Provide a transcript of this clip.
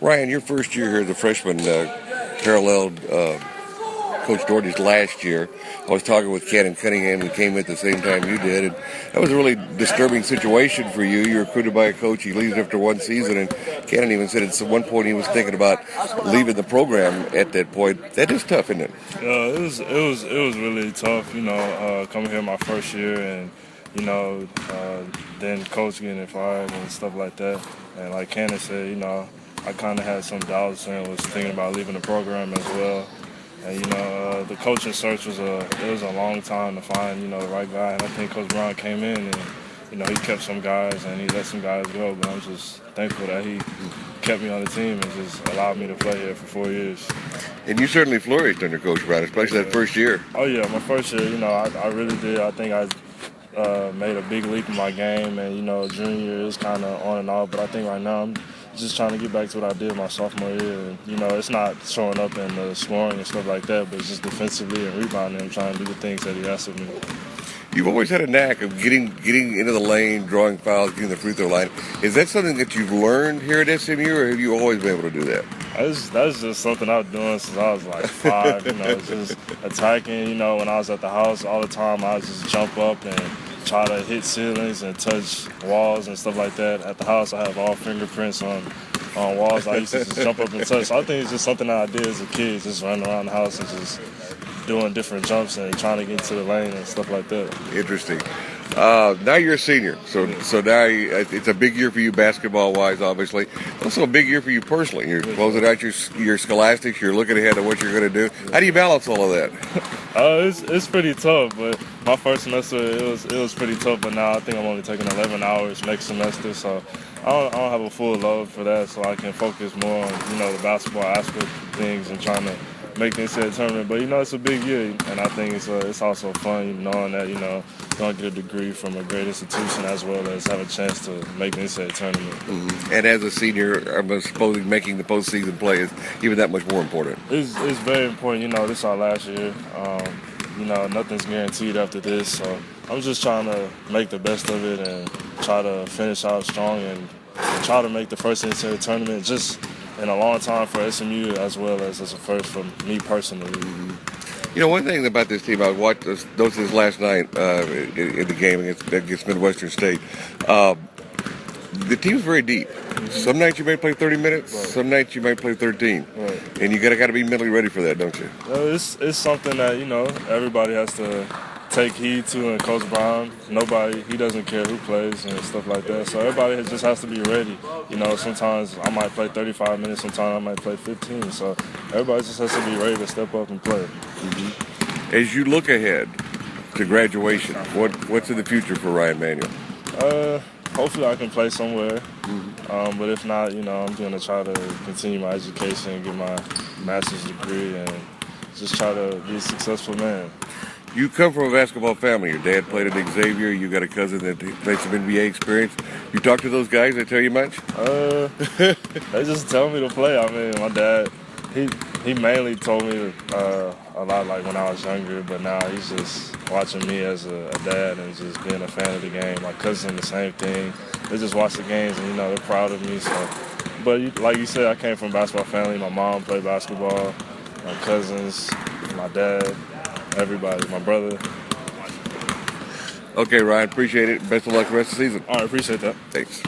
Ryan, your first year here as a freshman paralleled Coach Doherty's last year. I was talking with Cannon Cunningham, who came at the same time you did, and that was a really disturbing situation for you. You were recruited by a coach, he leaves after one season, and Cannon even said at one point he was thinking about leaving the program at that point. That is tough, isn't it? It was really tough, coming here my first year and, then coach getting fired and stuff like that. And like Cannon said, I kind of had some doubts and was thinking about leaving the program as well. And, the coaching search was a long time to find, the right guy. And I think Coach Brown came in and, he kept some guys and he let some guys go. But I'm just thankful that he kept me on the team and just allowed me to play here for 4 years. And you certainly flourished under Coach Brown, especially that first year. Oh, yeah, my first year, I really did. I think I made a big leap in my game. And, junior year is kind of on and off. But I think right now I'm just trying to get back to what I did my sophomore year. And, it's not showing up in the scoring and stuff like that, but it's just defensively and rebounding and trying to do the things that he asked of me. You've always had a knack of getting into the lane, drawing fouls, getting the free throw line. Is that something that you've learned here at SMU, or have you always been able to do that? That's just something I've been doing since I was like 5. Just attacking. When I was at the house all the time, I would just jump up and try to hit ceilings and touch walls and stuff like that. At the house, I have all fingerprints on walls. I used to just jump up and touch. So I think it's just something that I did as a kid, just running around the house and just doing different jumps and trying to get to the lane and stuff like that. Interesting. Now you're a senior, so now it's a big year for you basketball-wise, obviously. Also a big year for you personally. You're closing out your scholastics. You're looking ahead to what you're going to do. How do you balance all of that? It's pretty tough, but my first semester it was pretty tough. But now I think I'm only taking 11 hours next semester, so I don't have a full load for that, so I can focus more on the basketball aspect of things and trying to make the NCAA tournament. But it's a big year, and I think it's also fun knowing that you're going to get a degree from a great institution as well as have a chance to make the NCAA tournament. Mm-hmm. And as a senior, I'm supposing making the postseason play is even that much more important. It's very important. This is our last year. Nothing's guaranteed after this, so I'm just trying to make the best of it and try to finish out strong and try to make the first NCAA tournament just in a long time for SMU as well as a first for me personally. Mm-hmm. One thing about this team, I watched this last night in the game against Midwestern State. The team's very deep. Mm-hmm. Some nights you may play 30 minutes, right. Some nights you might play 13. Right. And you got to be mentally ready for that, don't you? It's something that, everybody has to take heed to, and Coach Brown, he doesn't care who plays and stuff like that. So everybody just has to be ready. Sometimes I might play 35 minutes, sometimes I might play 15. So everybody just has to be ready to step up and play. Mm-hmm. As you look ahead to graduation, what's in the future for Ryan Manuel? Hopefully I can play somewhere. Mm-hmm. But if not, I'm going to try to continue my education and get my master's degree and just try to be a successful man. You come from a basketball family. Your dad played at Xavier. You got a cousin that played some NBA experience. You talk to those guys, they tell you much? They just tell me to play. I mean, my dad, he mainly told me a lot like when I was younger, but now he's just watching me as a dad and just being a fan of the game. My cousin, the same thing. They just watch the games and, they're proud of me. So, but like you said, I came from a basketball family. My mom played basketball, my cousins, my dad. Everybody, my brother. Okay, Ryan, appreciate it. Best of luck the rest of the season. All right, appreciate that. Thanks.